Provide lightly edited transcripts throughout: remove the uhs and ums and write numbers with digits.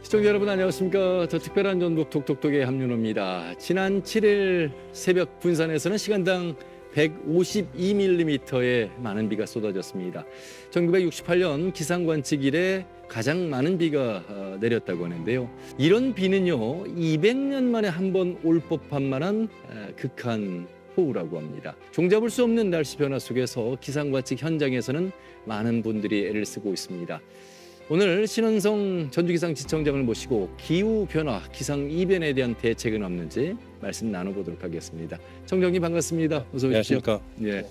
시청자 여러분 안녕하십니까. 저 특별한 전북 톡톡톡의 함윤호입니다. 지난 7일 새벽 군산에서는 시간당 152mm의 많은 비가 쏟아졌습니다. 1968년 기상관측 이래 가장 많은 비가 내렸다고 하는데요. 이런 비는요, 200년 만에 한 번 올 법한 만한 극한 호우라고 합니다. 종잡을 수 없는 날씨 변화 속에서 기상관측 현장에서는 많은 분들이 애를 쓰고 있습니다. 오늘 신은성 전주기상지청장을 모시고 기후변화, 기상이변에 대한 대책은 없는지 말씀 나눠보도록 하겠습니다. 청장님 반갑습니다. 어서 오십시오. 안녕하십니까. 예.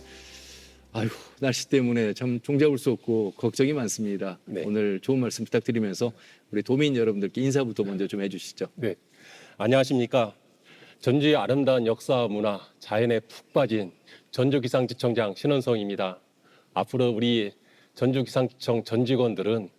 아유, 날씨 때문에 참 종잡을 수 없고 걱정이 많습니다. 네. 오늘 좋은 말씀 부탁드리면서 우리 도민 여러분들께 인사부터 먼저 좀 해주시죠. 네, 안녕하십니까. 전주의 아름다운 역사와 문화, 자연에 푹 빠진 전주기상지청장 신원성입니다. 앞으로 우리 전주기상지청 전 직원들은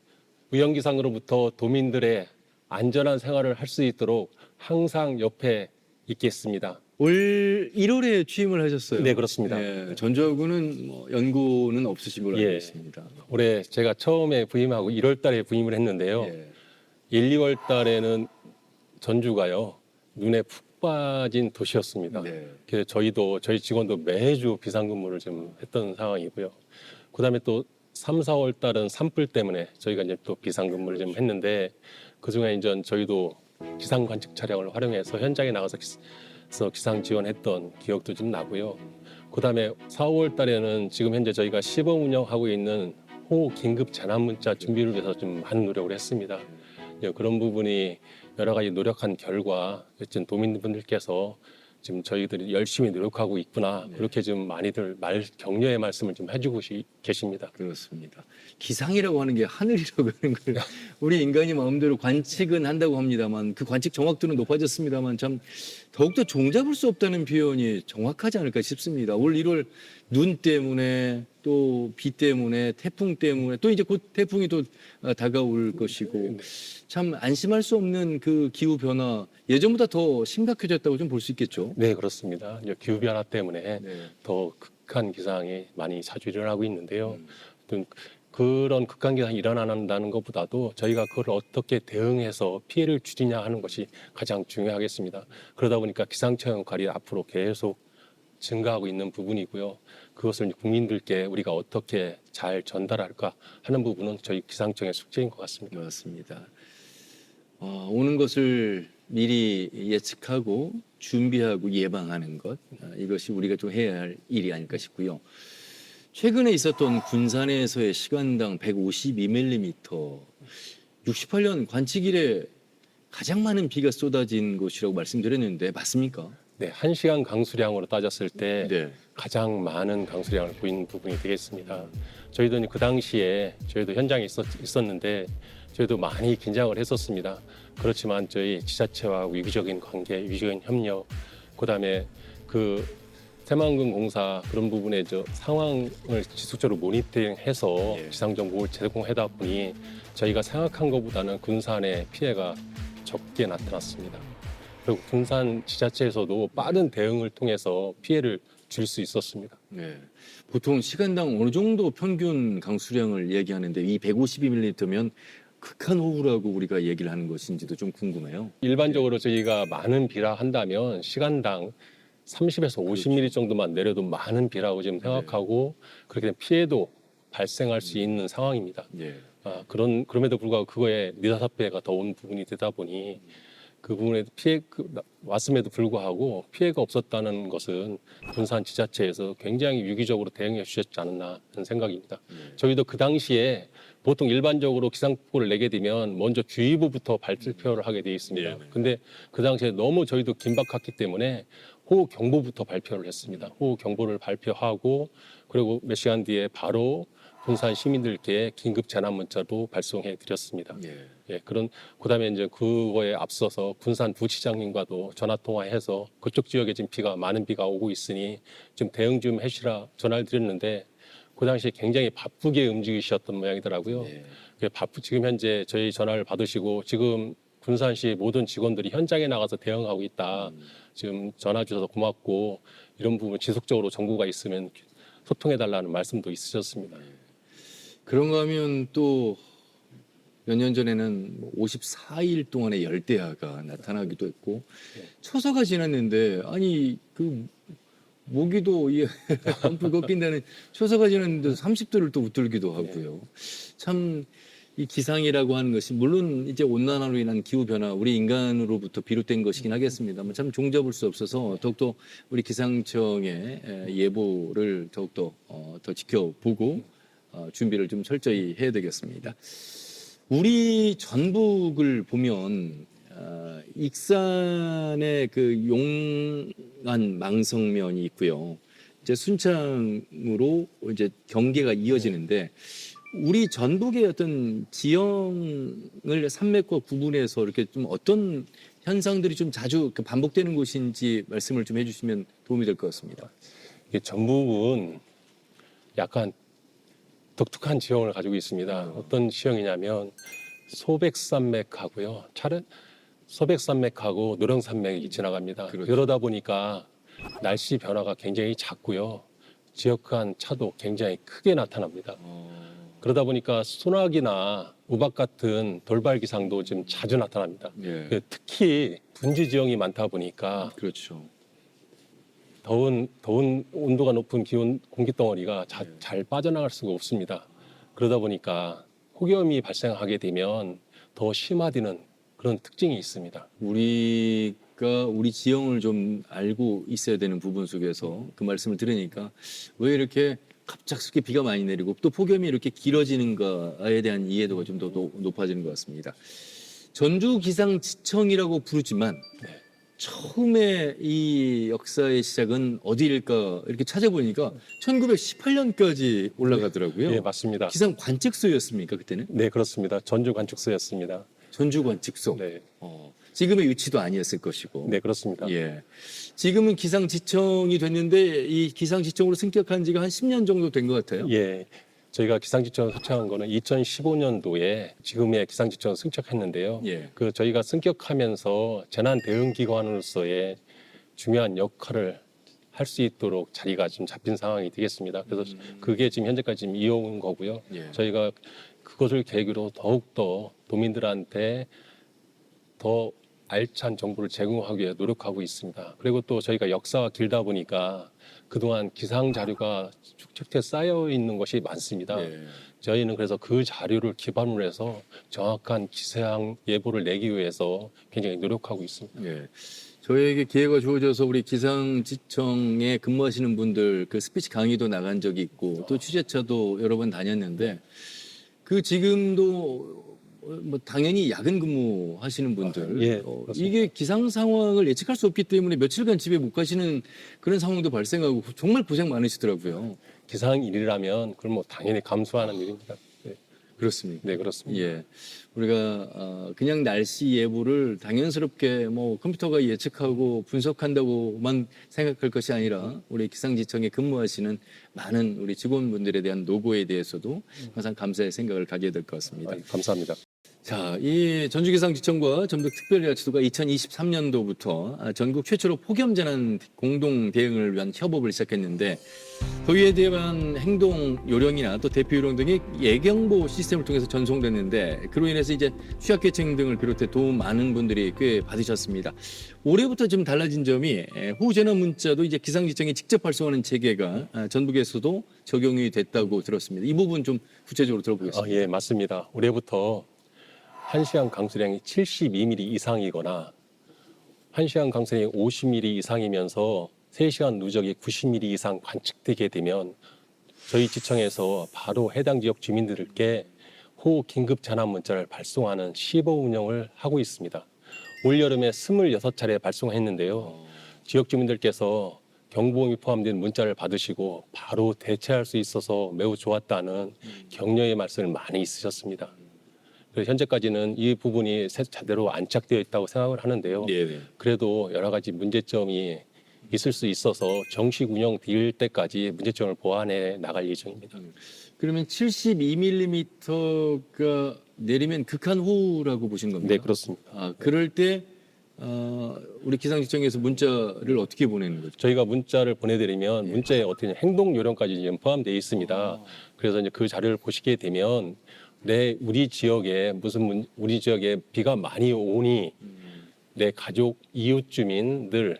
우연기상으로부터 도민들의 안전한 생활을 할 수 있도록 항상 옆에 있겠습니다. 올 1월에 취임을 하셨어요. 네, 그렇습니다. 예, 전주하고는 뭐 연고는 없으신 걸로 알고 예. 있습니다. 올해 제가 처음에 부임하고 1월 달에 부임을 했는데요. 예. 1, 2월 달에는 전주가요, 눈에 푹 빠진 도시였습니다. 네. 그래서 저희 직원도 매주 비상근무를 좀 했던 상황이고요. 그다음에 또 3, 4월 달은 산불 때문에 저희가 이제 또 비상근무를 좀 했는데, 그중에 이제 저희도 기상 관측 차량을 활용해서 현장에 나가서 기상 지원했던 기억도 좀 나고요. 그다음에 4, 5월 달에는 지금 현재 저희가 시범 운영하고 있는 호우 긴급 재난 문자 준비를 위해서 좀 많은 노력을 했습니다. 그런 부분이 여러 가지 노력한 결과 어쨌든 도민분들께서 지금 저희들이 열심히 노력하고 있구나, 그렇게 좀 많이들 격려의 말씀을 좀 해주고 계십니다. 그렇습니다. 기상이라고 하는 게 하늘이라고 하는 걸 우리 인간이 마음대로 관측은 한다고 합니다만 그 관측 정확도는 높아졌습니다만 참 더욱더 종잡을 수 없다는 표현이 정확하지 않을까 싶습니다. 올 1월 눈 때문에 또 비 때문에 태풍 때문에 또 이제 곧 태풍이 또 다가올 것이고 참 안심할 수 없는 그 기후 변화 예전보다 더 심각해졌다고 좀 볼 수 있겠죠. 네, 그렇습니다. 이제 기후 변화 때문에 네. 더 극한 기상이 많이 자주 일어나고 있는데요. 어떤 그런 극한 기상이 일어난다는 것보다도 저희가 그걸 어떻게 대응해서 피해를 줄이냐 하는 것이 가장 중요하겠습니다. 그러다 보니까 기상청 역할이 앞으로 계속 증가하고 있는 부분이고요. 그것을 국민들께 우리가 어떻게 잘 전달할까 하는 부분은 저희 기상청의 숙제인 것 같습니다. 맞습니다. 오는 것을 미리 예측하고 준비하고 예방하는 것, 이것이 우리가 좀 해야 할 일이 아닐까 싶고요. 최근에 있었던 군산에서의 시간당 152mm, 68년 관측 이래 가장 많은 비가 쏟아진 곳이라고 말씀드렸는데 맞습니까? 네, 1시간 강수량으로 따졌을 때 네. 가장 많은 강수량을 보이는 부분이 되겠습니다. 저희도 그 당시에 저희도 현장에 있었는데 저희도 많이 긴장을 했었습니다. 그렇지만 저희 지자체와 위기적인 관계, 위기적인 협력, 그다음에 그 새만금 공사 그런 부분에 상황을 지속적으로 모니터링해서 예. 기상 정보를 제공하다 보니 저희가 생각한 것보다는 군산의 피해가 적게 나타났습니다. 그리고 군산 지자체에서도 빠른 대응을 통해서 피해를 줄 수 있었습니다. 네. 보통 시간당 어느 정도 평균 강수량을 얘기하는데 이 152mm면 극한 호우라고 우리가 얘기를 하는 것인지도 좀 궁금해요. 일반적으로 저희가 많은 비라 한다면 시간당 30에서 50mm 정도만 내려도 많은 비라고 지금 생각하고 그렇게 되면 피해도 발생할 수 있는 상황입니다. 예. 그럼에도 불구하고 그거에 4~5배가 더 온 부분이 되다 보니 그 부분에 왔음에도 불구하고 피해가 없었다는 것은 군산 지자체에서 굉장히 유기적으로 대응해 주셨지 않았나 하는 생각입니다. 저희도 그 당시에 보통 일반적으로 기상특보를 내게 되면 먼저 주의보부터 발표를 하게 되어 있습니다. 근데 그 당시에 너무 저희도 긴박했기 때문에 호우경보부터 발표를 했습니다. 호우경보를 발표하고 그리고 몇 시간 뒤에 바로 군산 시민들께 긴급 재난 문자도 발송해 드렸습니다. 그다음에 이제 그거에 앞서서 군산 부시장님과도 전화 통화해서 그쪽 지역에 지금 많은 비가 오고 있으니 좀 대응 좀 해주시라 전화를 드렸는데 그 당시에 굉장히 바쁘게 움직이셨던 모양이더라고요. 지금 현재 저희 전화를 받으시고 지금 군산시 모든 직원들이 현장에 나가서 대응하고 있다. 지금 전화 주셔서 고맙고 이런 부분 지속적으로 정보가 있으면 소통해달라는 말씀도 있으셨습니다. 그런가 하면 또 몇 년 전에는 54일 동안의 열대야가 나타나기도 했고 초서가 지났는데 아니 그 모기도 이 한풀 꺾인다는 초서가 지났는데 30도를 또 웃돌기도 하고요. 참 이 기상이라고 하는 것이 물론 이제 온난화로 인한 기후 변화 우리 인간으로부터 비롯된 것이긴 하겠습니다만 참 종잡을 수 없어서 더욱더 우리 기상청의 예보를 더욱더 더 지켜보고 준비를 좀 철저히 해야 되겠습니다. 우리 전북을 보면 익산의 그 용안 망성면이 있고요. 이제 순창으로 이제 경계가 이어지는데 우리 전북의 어떤 지형을 산맥과 구분해서 이렇게 좀 어떤 현상들이 좀 자주 반복되는 곳인지 말씀을 좀 해주시면 도움이 될 것 같습니다. 이게 전북은 약간 독특한 지형을 가지고 있습니다. 어떤 지형이냐면 소백산맥하고요. 소백산맥하고 노령산맥이 지나갑니다. 그렇죠. 그러다 보니까 날씨 변화가 굉장히 작고요. 지역 간 차도 굉장히 크게 나타납니다. 그러다 보니까 소나기나 우박 같은 돌발 기상도 지금 자주 나타납니다. 예. 특히 분지 지형이 많다 보니까 그렇죠. 더운 온도가 높은 기온 공기 덩어리가 잘 빠져나갈 수가 없습니다. 그러다 보니까 폭염이 발생하게 되면 더 심화되는 그런 특징이 있습니다. 우리가 우리 지형을 좀 알고 있어야 되는 부분 속에서 그 말씀을 들으니까 왜 이렇게 갑작스럽게 비가 많이 내리고 또 폭염이 이렇게 길어지는가에 대한 이해도가 좀 더 높아지는 것 같습니다. 전주기상지청이라고 부르지만 처음에 이 역사의 시작은 어디일까 이렇게 찾아보니까 1918년까지 올라가더라고요. 네, 맞습니다. 기상 관측소였습니까 그때는? 네, 그렇습니다. 전주 관측소였습니다. 전주 관측소. 네, 지금의 위치도 아니었을 것이고. 네, 그렇습니다. 예. 지금은 기상지청이 됐는데 이 기상지청으로 승격한 지가 한 10년 정도 된 것 같아요. 예, 저희가 기상지청을 설정한 거는 2015년도에 지금의 기상지청을 승격했는데요. 예. 그 저희가 승격하면서 재난 대응 기관으로서의 중요한 역할을 할 수 있도록 자리가 지금 잡힌 상황이 되겠습니다. 그래서 그게 지금 현재까지 지금 이어온 거고요. 예. 저희가 그것을 계기로 더욱더 도민들한테 더 알찬 정보를 제공하기 위해 노력하고 있습니다. 그리고 또 저희가 역사가 길다 보니까 그동안 기상 자료가 축적해 쌓여 있는 것이 많습니다. 예. 저희는 그래서 그 자료를 기반으로 해서 정확한 기상 예보를 내기 위해서 굉장히 노력하고 있습니다. 예. 저에게 기회가 주어져서 우리 기상지청에 근무하시는 분들 그 스피치 강의도 나간 적이 있고 또 취재차도 여러 번 다녔는데 그 지금도 뭐 당연히 야근 근무하시는 분들 예, 이게 기상 상황을 예측할 수 없기 때문에 며칠간 집에 못 가시는 그런 상황도 발생하고 정말 고생 많으시더라고요. 기상 일이라면 그걸 뭐 당연히 감수하는 일입니다. 네, 그렇습니까? 네, 그렇습니다. 예, 우리가 그냥 날씨 예보를 당연스럽게 뭐 컴퓨터가 예측하고 분석한다고만 생각할 것이 아니라 우리 기상지청에 근무하시는 많은 우리 직원분들에 대한 노고에 대해서도 항상 감사의 생각을 가져야 될 것 같습니다. 감사합니다. 자, 이 전주기상지청과 전북특별자치도가 2023년도부터 전국 최초로 폭염재난 공동 대응을 위한 협업을 시작했는데 더위에 대한 행동 요령이나 또 대피 요령 등이 예경보 시스템을 통해서 전송됐는데 그로 인해서 이제 취약계층 등을 비롯해 도움 많은 분들이 꽤 받으셨습니다. 올해부터 좀 달라진 점이 호우재난 문자도 이제 기상지청이 직접 발송하는 체계가 전북에서도 적용이 됐다고 들었습니다. 이 부분 좀 구체적으로 들어보겠습니다. 예, 맞습니다. 올해부터 1시간 강수량이 72mm 이상이거나 1시간 강수량이 50mm 이상이면서 3시간 누적이 90mm 이상 관측되게 되면 저희 지청에서 바로 해당 지역 주민들께 호우 긴급 재난 문자를 발송하는 시범 운영을 하고 있습니다. 올여름에 26차례 발송했는데요. 지역 주민들께서 경보음이 포함된 문자를 받으시고 바로 대체할 수 있어서 매우 좋았다는 격려의 말씀을 많이 있으셨습니다. 그래서 현재까지는 이 부분이 제대로 안착되어 있다고 생각을 하는데요. 네. 그래도 여러 가지 문제점이 있을 수 있어서 정식 운영될 때까지 문제점을 보완해 나갈 예정입니다. 그러면 72mm가 내리면 극한 호우라고 보신 겁니까? 네, 그렇습니다. 그럴 때 우리 기상지청에서 문자를 어떻게 보내는 거죠? 저희가 문자를 보내드리면 문자에 어떻게 행동 요령까지 지금 포함되어 있습니다. 그래서 이제 그 자료를 보시게 되면 우리 지역에 우리 지역에 비가 많이 오니 내 가족 이웃 주민들을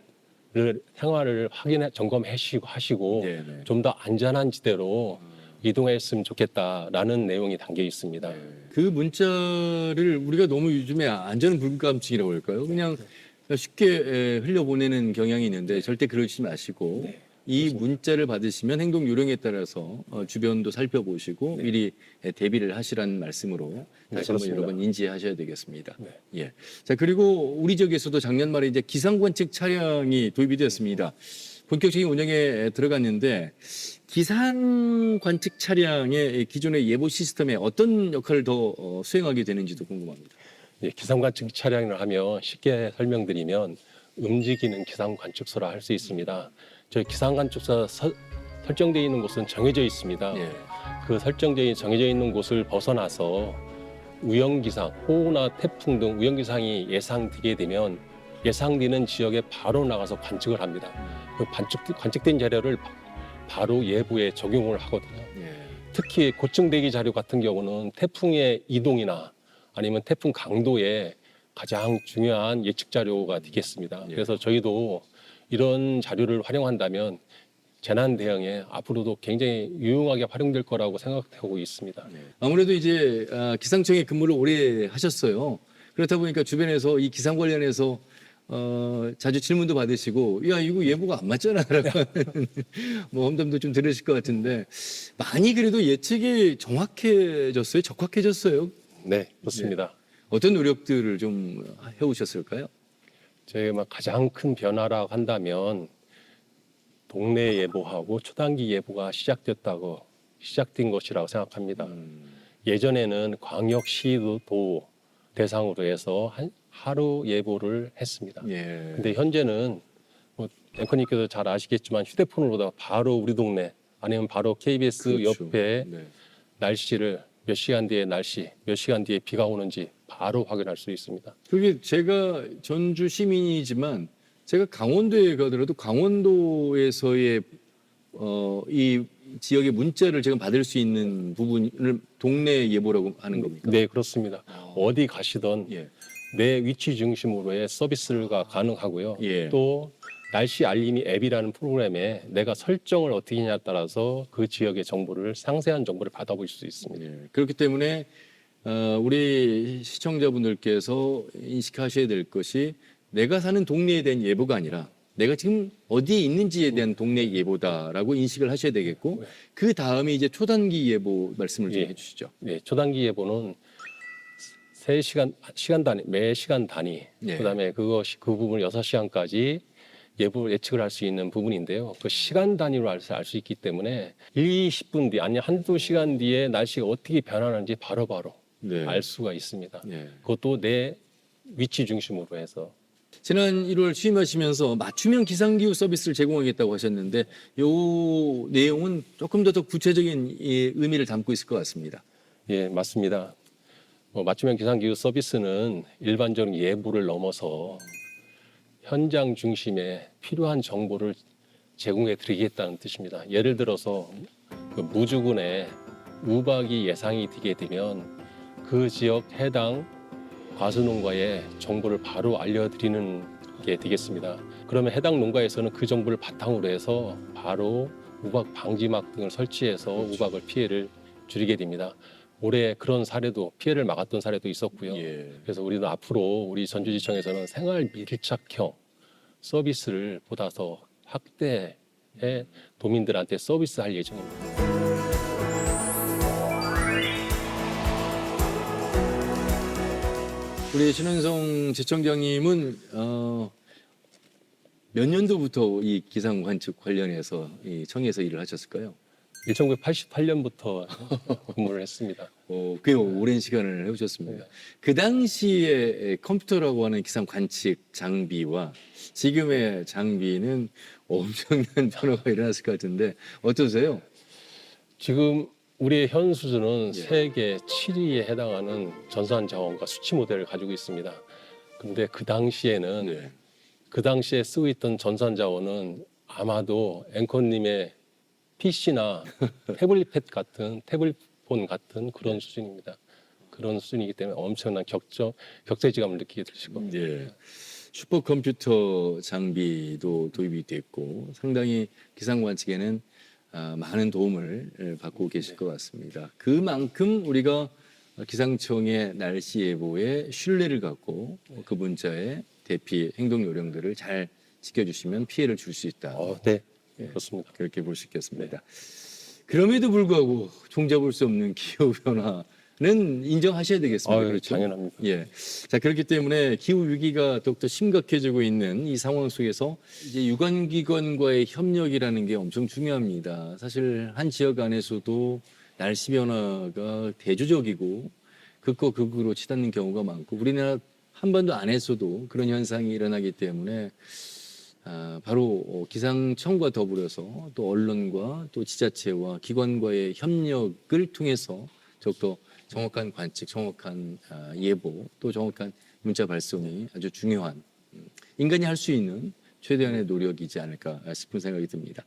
생활을 하시고 네네. 좀 더 안전한 지대로 이동했으면 좋겠다라는 내용이 담겨 있습니다. 그 문자를 우리가 너무 요즘에 안전 불감증이라고 할까요? 그냥 쉽게 흘려보내는 경향이 있는데 절대 그러지 마시고 이 문자를 받으시면 행동 요령에 따라서 주변도 살펴보시고 미리 대비를 하시라는 말씀으로 다시 한번 그렇습니다. 여러분 인지하셔야 되겠습니다. 네. 예. 자, 그리고 우리 지역에서도 작년 말에 이제 기상 관측 차량이 도입이 되었습니다. 본격적인 운영에 들어갔는데 기상 관측 차량의 기존의 예보 시스템에 어떤 역할을 더 수행하게 되는지도 궁금합니다. 기상 관측 차량을 하면 쉽게 설명드리면 움직이는 기상 관측소라 할 수 있습니다. 저희 기상 관측소 설정되어 있는 곳은 정해져 있습니다. 예. 그 정해져 있는 곳을 벗어나서 우연기상, 호우나 태풍 등 우연기상이 예상되는 지역에 바로 나가서 관측을 합니다. 그 관측된 자료를 바로 예보에 적용을 하거든요. 예. 특히 고층 대기 자료 같은 경우는 태풍의 이동이나 아니면 태풍 강도에 가장 중요한 예측 자료가 되겠습니다. 예. 그래서 저희도 이런 자료를 활용한다면 재난 대응에 앞으로도 굉장히 유용하게 활용될 거라고 생각하고 있습니다. 아무래도 이제 기상청에 근무를 오래 하셨어요. 그렇다 보니까 주변에서 이 기상 관련해서 자주 질문도 받으시고 야 이거 예보가 안 맞잖아라고 하는 뭐 험담도 좀 들으실 것 같은데 많이 그래도 예측이 정확해졌어요, 적확해졌어요. 네, 그렇습니다. 어떤 노력들을 좀 해오셨을까요? 저희가 가장 큰 변화라고 한다면 동네 예보하고 초단기 예보가 시작된 것이라고 생각합니다. 예전에는 광역시도 대상으로 해서 하루 예보를 했습니다. 예. 근데 현재는 뭐 앵커님께서 잘 아시겠지만 휴대폰으로 바로 우리 동네 아니면 바로 KBS 그렇죠. 옆에 네. 날씨를 몇 시간 뒤에 몇 시간 뒤에 비가 오는지 바로 확인할 수 있습니다. 그게 제가 전주 시민이지만 제가 강원도에 가더라도 강원도에서의 이 지역의 문자를 제가 받을 수 있는 부분을 동네 예보라고 하는 겁니까? 네, 그렇습니다. 어디 가시던 예. 내 위치 중심으로의 서비스가 가능하고요. 예. 또 날씨 알림이 앱이라는 프로그램에 내가 설정을 어떻게 하냐에 따라서 그 지역의 상세한 정보를 받아볼 수 있습니다. 예. 그렇기 때문에 우리 시청자분들께서 인식하셔야 될 것이 내가 사는 동네에 대한 예보가 아니라 내가 지금 어디에 있는지에 대한 동네 예보다라고 인식을 하셔야 되겠고 그 다음에 이제 초단기 예보 말씀을 좀 예. 해주시죠. 네, 초단기 예보는 매 시간 단위, 예. 그다음에 그 부분 6시간까지 예측을 할 수 있는 부분인데요. 그 시간 단위로 알 수 있기 때문에 20분 뒤 아니 한두 시간 뒤에 날씨가 어떻게 변하는지 바로바로 네. 알 수가 있습니다. 예. 그것도 내 위치 중심으로 해서. 지난 1월 취임하시면서 맞춤형 기상기후 서비스를 제공하겠다고 하셨는데 이 내용은 조금 더 구체적인 의미를 담고 있을 것 같습니다. 예, 맞습니다. 맞춤형 기상기후 서비스는 일반적인 예보를 넘어서 현장 중심에 필요한 정보를 제공해 드리겠다는 뜻입니다. 예를 들어서 그 무주군에 우박이 예상이 되게 되면 그 지역 해당 과수농가에 정보를 바로 알려드리는 게 되겠습니다. 그러면 해당 농가에서는 그 정보를 바탕으로 해서 바로 우박 방지막 등을 설치해서 우박을 피해를 줄이게 됩니다. 올해 그런 피해를 막았던 사례도 있었고요. 예. 그래서 우리는 앞으로 우리 전주지청에서는 생활 밀착형 서비스를 보다 더 확대해 도민들한테 서비스할 예정입니다. 우리 신은성 지청장님은 몇 년도부터 이 기상 관측 관련해서 이 청에서 일을 하셨을까요? 1988년부터 근무를 했습니다. 꽤 오랜 시간을 해오셨습니다. 네. 그 당시에 컴퓨터라고 하는 기상 관측 장비와 지금의 장비는 엄청난 변화가 일어났을 것 같은데 어떠세요? 지금 우리의 현 수준은 예. 세계 7위에 해당하는 전산 자원과 수치 모델을 가지고 있습니다. 그런데 그 당시에는 네. 그 당시에 쓰고 있던 전산 자원은 아마도 앵커님의 PC나 태블릿 같은 태블릿폰 같은 그런 수준입니다. 그런 수준이기 때문에 엄청난 격세지감을 느끼게 되실 겁니다. 예. 슈퍼컴퓨터 장비도 도입이 됐고 상당히 기상 관측에는 많은 도움을 받고 계실 것 같습니다. 그만큼 우리가 기상청의 날씨 예보에 신뢰를 갖고 그 문자의 대피 행동 요령들을 잘 지켜주시면 피해를 줄 수 있다. 네, 예, 그렇습니다. 그렇게 볼 수 있겠습니다. 그럼에도 불구하고 종잡을 수 없는 기후 변화는 인정하셔야 되겠습니다. 그렇죠? 당연합니다. 예. 자, 그렇기 때문에 기후 위기가 더욱더 심각해지고 있는 이 상황 속에서 이제 유관기관과의 협력이라는 게 엄청 중요합니다. 사실 한 지역 안에서도 날씨 변화가 대조적이고 극과 극으로 치닫는 경우가 많고 우리나라 한반도 안에서도 그런 현상이 일어나기 때문에 바로 기상청과 더불어서 또 언론과 또 지자체와 기관과의 협력을 통해서 더욱더 정확한 관측, 정확한 예보, 또 정확한 문자 발송이 아주 중요한 인간이 할 수 있는 최대한의 노력이지 않을까 싶은 생각이 듭니다.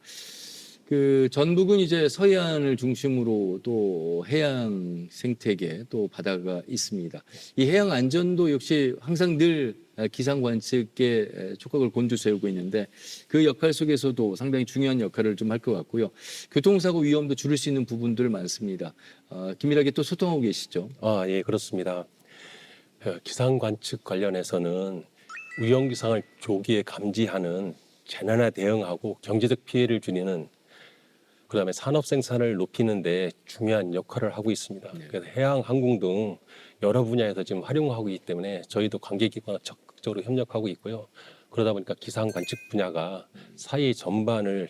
그 전북은 이제 서해안을 중심으로 또 해양 생태계 또 바다가 있습니다. 이 해양 안전도 역시 항상 늘 기상 관측에 촉각을 곤두세우고 있는데 그 역할 속에서도 상당히 중요한 역할을 좀 할 것 같고요. 교통사고 위험도 줄일 수 있는 부분들 많습니다. 긴밀하게 또 소통하고 계시죠? 예, 그렇습니다. 기상 관측 관련해서는 위험 기상을 조기에 감지하는 재난에 대응하고 경제적 피해를 줄이는 그다음에 산업 생산을 높이는 데 중요한 역할을 하고 있습니다. 네. 그래서 해양, 항공 등 여러 분야에서 지금 활용하고 있기 때문에 저희도 관계기관과 적극적으로 협력하고 있고요. 그러다 보니까 기상 관측 분야가 사회 전반을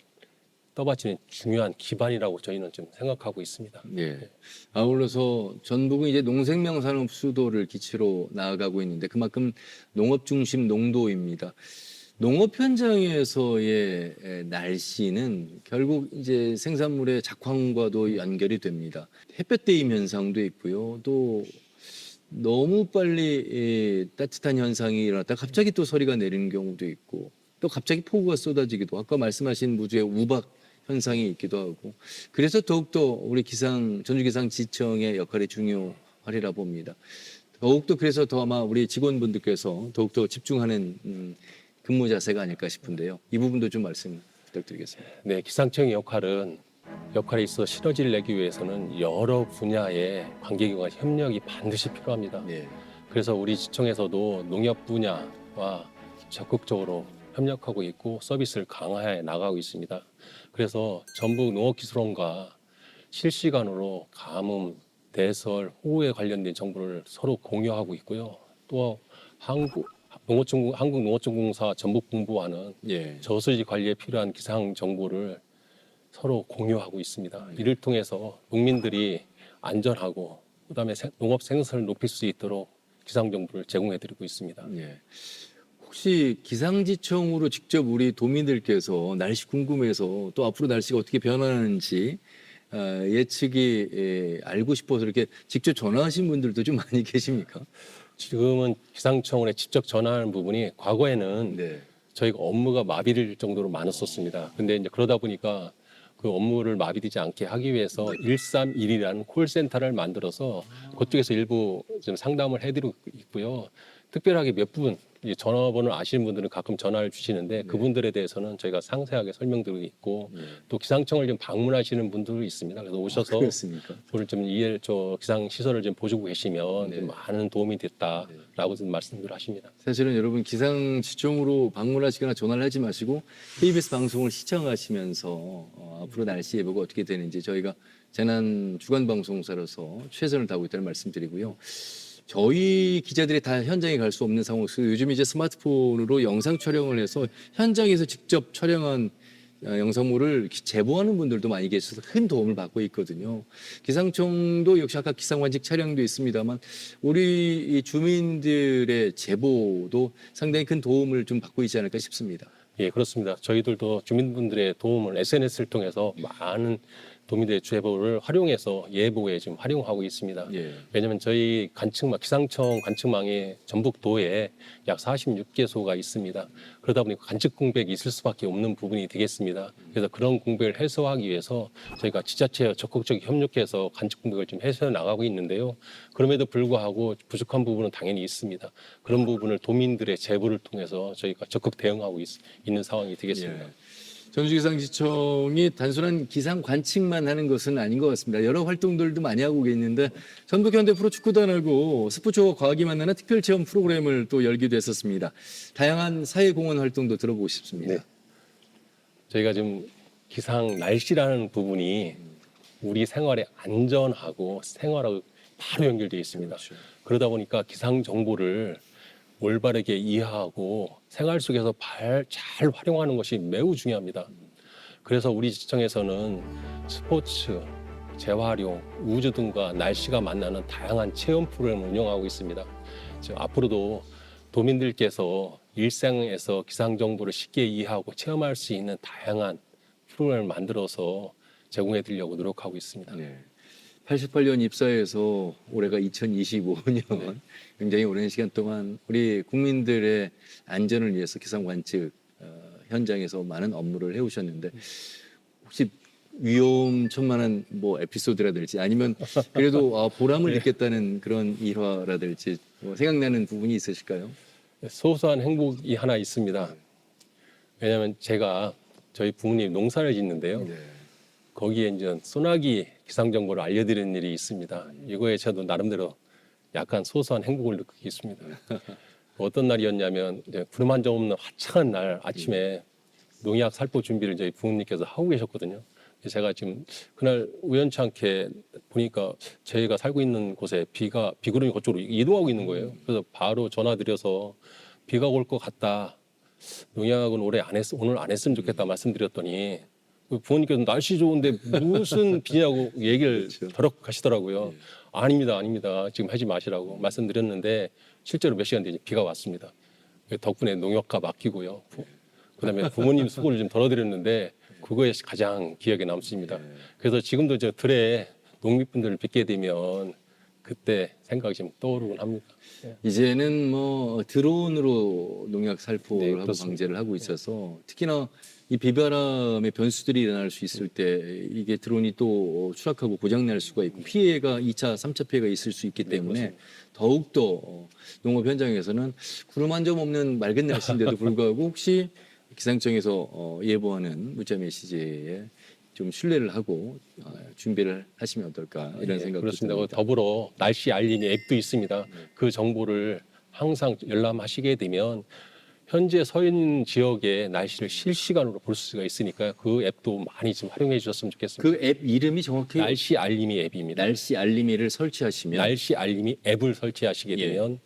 떠받치는 중요한 기반이라고 저희는 좀 생각하고 있습니다. 예. 아울러서 전북은 이제 농생명 산업 수도를 기치로 나아가고 있는데 그만큼 농업 중심 농도입니다. 농업 현장에서의 날씨는 결국 이제 생산물의 작황과도 연결이 됩니다. 햇볕 대임 현상도 있고요. 또 너무 빨리 따뜻한 현상이 일어났다 갑자기 또 서리가 내리는 경우도 있고 또 갑자기 폭우가 쏟아지기도 아까 말씀하신 무주의 우박 현상이 있기도 하고 그래서 더욱더 우리 전주기상지청의 역할이 중요하리라 봅니다. 더욱더 그래서 더 아마 우리 직원분들께서 더욱더 집중하는 근무 자세가 아닐까 싶은데요. 이 부분도 좀 말씀 부탁드리겠습니다. 네, 기상청의 역할에 있어 시너지를 내기 위해서는 여러 분야의 관계기관 협력이 반드시 필요합니다. 네. 그래서 우리 지청에서도 농협 분야와 적극적으로 협력하고 있고 서비스를 강화해 나가고 있습니다. 그래서 전북 농업기술원과 실시간으로 가뭄, 대설, 호우에 관련된 정보를 서로 공유하고 있고요. 또 한국농어촌공사 전북본부와는 예. 저수지 관리에 필요한 기상 정보를 서로 공유하고 있습니다. 이를 통해서 농민들이 안전하고 그다음에 농업 생산을 높일 수 있도록 기상 정보를 제공해드리고 있습니다. 예. 혹시 기상지청으로 직접 우리 도민들께서 날씨 궁금해서 또 앞으로 날씨가 어떻게 변하는지 예측이 알고 싶어서 이렇게 직접 전화하신 분들도 좀 많이 계십니까? 지금은 기상청에 직접 전화하는 부분이 과거에는 네. 저희가 업무가 마비될 정도로 많았었습니다. 근데 이제 그러다 보니까 그 업무를 마비되지 않게 하기 위해서 131이라는 콜센터를 만들어서 그쪽에서 일부 좀 상담을 해드리고 있고요. 특별하게 몇 분 전화번호를 아시는 분들은 가끔 전화를 주시는데 그분들에 대해서는 저희가 상세하게 설명드리고 있고 또 기상청을 좀 방문하시는 분들이 있습니다. 그래서 오셔서 그렇습니까? 오늘 좀 기상 시설을 좀 보시고 계시면 좀 많은 도움이 됐다라고 좀 말씀을 하십니다. 사실은 여러분 기상지청으로 방문하시거나 전화를 하지 마시고 KBS 방송을 시청하시면서 앞으로 날씨 예보가 어떻게 되는지 저희가 재난 주간 방송사로서 최선을 다하고 있다는 말씀드리고요. 저희 기자들이 다 현장에 갈 수 없는 상황 속에서 요즘 이제 스마트폰으로 영상 촬영을 해서 현장에서 직접 촬영한 영상물을 제보하는 분들도 많이 계셔서 큰 도움을 받고 있거든요. 기상청도 역시 아까 기상관측 촬영도 있습니다만 우리 이 주민들의 제보도 상당히 큰 도움을 좀 받고 있지 않을까 싶습니다. 예, 그렇습니다. 저희들도 주민분들의 도움을 SNS를 통해서 많은 도민들의 제보를 활용해서 예보에 지금 활용하고 있습니다. 예. 왜냐하면 저희 관측망, 기상청 관측망에 전북도에 약 46개소가 있습니다. 그러다 보니까 관측 공백이 있을 수밖에 없는 부분이 되겠습니다. 그래서 그런 공백을 해소하기 위해서 저희가 지자체와 적극적으로 협력해서 관측 공백을 좀 해소해 나가고 있는데요. 그럼에도 불구하고 부족한 부분은 당연히 있습니다. 그런 부분을 도민들의 제보를 통해서 저희가 적극 대응하고 있는 상황이 되겠습니다. 예. 전주기상지청이 단순한 기상 관측만 하는 것은 아닌 것 같습니다. 여러 활동들도 많이 하고 계시는데 전북현대 프로축구단하고 스포츠와 과학이 만나는 특별체험 프로그램을 또 열기도 했었습니다. 다양한 사회공헌 활동도 들어보고 싶습니다. 네. 저희가 지금 기상 날씨라는 부분이 우리 생활의 안전하고 생활하고 바로 연결되어 있습니다. 그렇죠. 그러다 보니까 기상 정보를 올바르게 이해하고 생활 속에서 잘 활용하는 것이 매우 중요합니다. 그래서 우리 지청에서는 스포츠, 재활용, 우주 등과 날씨가 만나는 다양한 체험 프로그램을 운영하고 있습니다. 앞으로도 도민들께서 일상에서 기상 정보를 쉽게 이해하고 체험할 수 있는 다양한 프로그램을 만들어서 제공해 드리려고 노력하고 있습니다. 네. 88년 입사해서 올해가 2025년 굉장히 오랜 시간 동안 우리 국민들의 안전을 위해서 기상 관측 현장에서 많은 업무를 해오셨는데 혹시 위험천만한 뭐 에피소드라든지 아니면 그래도 보람을 느꼈다는 그런 일화라든지 뭐 생각나는 부분이 있으실까요? 소소한 행복이 하나 있습니다. 왜냐하면 제가 저희 부모님 농사를 짓는데요. 거기에 이제 소나기 기상 정보를 알려드리는 일이 있습니다. 이거에 저도 나름대로 약간 소소한 행복을 느끼고 있습니다. 어떤 날이었냐면 이제 구름 한 점 없는 화창한 날 아침에 농약 살포 준비를 저희 부모님께서 하고 계셨거든요. 제가 지금 그날 우연치 않게 보니까 저희가 살고 있는 곳에 비구름이 그쪽으로 이동하고 있는 거예요. 그래서 바로 전화드려서 비가 올 것 같다. 농약은 오늘 안 했으면 좋겠다 말씀드렸더니 부모님께서 날씨 좋은데 무슨 비냐고 얘기를 그렇죠. 더럽 하시더라고요. 아닙니다. 지금 하지 마시라고 말씀드렸는데 실제로 몇 시간 뒤에 비가 왔습니다. 덕분에 농약값 아끼고요. 그다음에 부모님 수고를 좀 덜어드렸는데 그거에 가장 기억에 남습니다. 그래서 지금도 저 들에 농민분들을 뵙게 되면 그때 생각이 좀 떠오르곤 합니다. 이제는 뭐 드론으로 농약 살포를 네, 하고 그렇습니다. 방제를 하고 있어서 특히나 이 비바람의 변수들이 일어날 수 있을 때 이게 드론이 또 추락하고 고장 날 수가 있고 피해가 2차, 3차 피해가 있을 수 있기 때문에 더욱더 농업 현장에서는 구름 한 점 없는 맑은 날씨인데도 불구하고 혹시 기상청에서 예보하는 문자 메시지에 좀 신뢰를 하고 준비를 하시면 어떨까 이런 생각도 그렇습니다. 듭니다. 더불어 날씨 알림이 앱도 있습니다. 그 정보를 항상 열람하시게 되면 현재 서 있는 지역의 날씨를 실시간으로 볼 수가 있으니까 그 앱도 많이 좀 활용해 주셨으면 좋겠습니다. 그 앱 이름이 정확히 날씨 알림이 앱입니다. 날씨 알림이를 설치하시면 날씨 알림이 앱을 설치하시게 예. 되면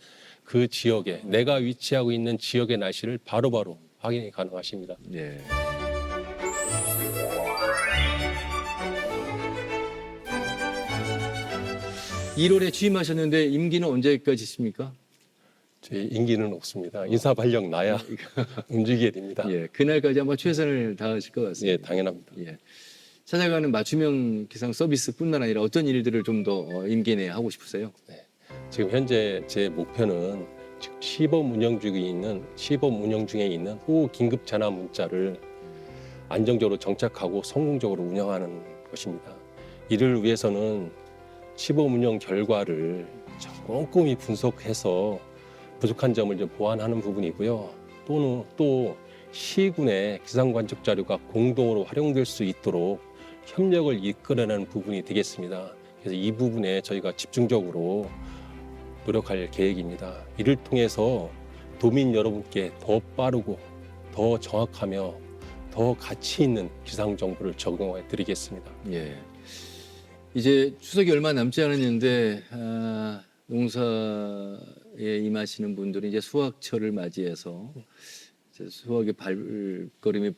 그 지역에 내가 위치하고 있는 지역의 날씨를 바로바로 확인이 가능하십니다. 예. (1월에) 취임하셨는데 임기는 언제까지십니까? 저희 임기는 없습니다. 인사 발령 나야 움직이게 됩니다. 예, 그날까지 아마 최선을 다하실 것 같습니다. 예, 당연합니다. 예. 찾아가는 맞춤형 기상 서비스뿐만 아니라 어떤 일들을 좀 더 임기 내에 하고 싶으세요? 지금 현재 제 목표는 지금 시범 운영 중에 있는 호 긴급 전화 문자를 안정적으로 정착하고 성공적으로 운영하는 것입니다. 이를 위해서는 시범 운영 결과를 꼼꼼히 분석해서 부족한 점을 좀 보완하는 부분이고요. 또 시군의 기상 관측 자료가 공동으로 활용될 수 있도록 협력을 이끌어내는 부분이 되겠습니다. 그래서 이 부분에 저희가 집중적으로 노력할 계획입니다. 이를 통해서 도민 여러분께 더 빠르고 더 정확하며 더 가치 있는 기상 정보를 제공해 드리겠습니다. 예. 이제 추석이 얼마 남지 않았는데 농사에 임하시는 분들이 이제 수확철을 맞이해서 이제 수확의 발걸음이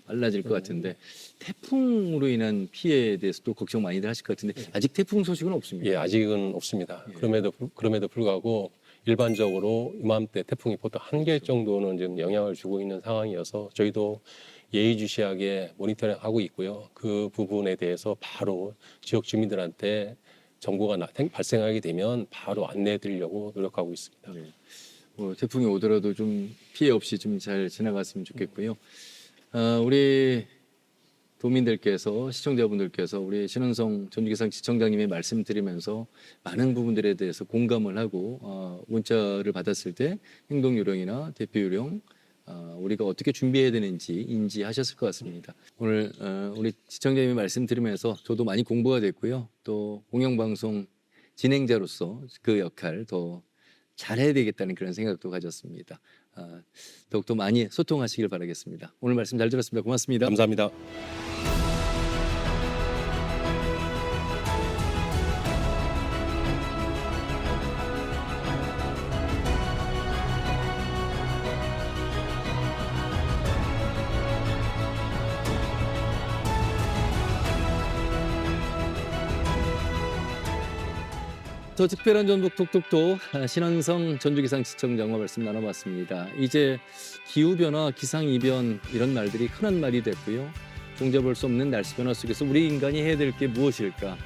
빨라질 것 같은데 태풍으로 인한 피해에 대해서 또 걱정 많이들 하실 것 같은데 아직 태풍 소식은 없습니다. 예, 아직은 없습니다. 그럼에도 불구하고 일반적으로 이맘때 태풍이 보통 한 개 정도는 지금 영향을 주고 있는 상황이어서 저희도 예의주시하게 모니터링하고 있고요. 그 부분에 대해서 바로 지역 주민들한테 정보가 발생하게 되면 바로 안내해드리려고 노력하고 있습니다. 네. 태풍이 오더라도 좀 피해 없이 좀 잘 지나갔으면 좋겠고요. 우리 도민들께서 시청자분들께서 우리 신원성 전주기상 지청장님의 말씀 드리면서 많은 부분들에 대해서 공감을 하고 문자를 받았을 때 행동 요령이나 대피 요령 우리가 어떻게 준비해야 되는지 인지하셨을 것 같습니다. 오늘 우리 지청장님의 말씀 들으면서 저도 많이 공부가 됐고요. 또 공영방송 진행자로서 그 역할 더 잘해야 되겠다는 그런 생각도 가졌습니다. 더욱더 많이 소통하시길 바라겠습니다. 오늘 말씀 잘 들었습니다. 고맙습니다. 감사합니다. 더 특별한 전북 톡톡톡 신원성 전주기상 지청장과 말씀 나눠봤습니다. 이제 기후변화, 기상이변 이런 말들이 흔한 말이 됐고요. 종잡을 수 없는 날씨 변화 속에서 우리 인간이 해야 될 게 무엇일까?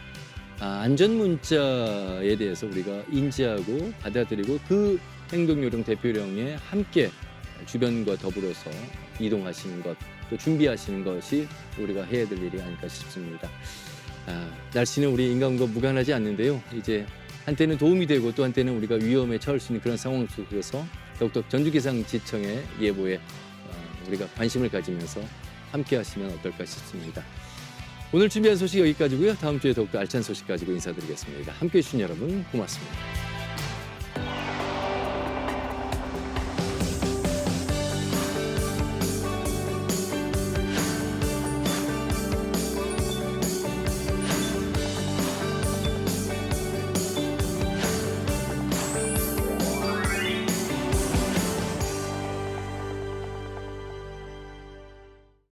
안전문자에 대해서 우리가 인지하고 받아들이고 그 행동요령, 대표령에 함께 주변과 더불어서 이동하시는 것, 또 준비하시는 것이 우리가 해야 될 일이 아닐까 싶습니다. 날씨는 우리 인간과 무관하지 않는데요. 이제 한때는 도움이 되고 또 한때는 우리가 위험에 처할 수 있는 그런 상황 속에서 더욱더 전주기상지청의 예보에 우리가 관심을 가지면서 함께 하시면 어떨까 싶습니다. 오늘 준비한 소식 여기까지고요. 다음 주에 더욱더 알찬 소식 가지고 인사드리겠습니다. 함께해 주신 여러분 고맙습니다.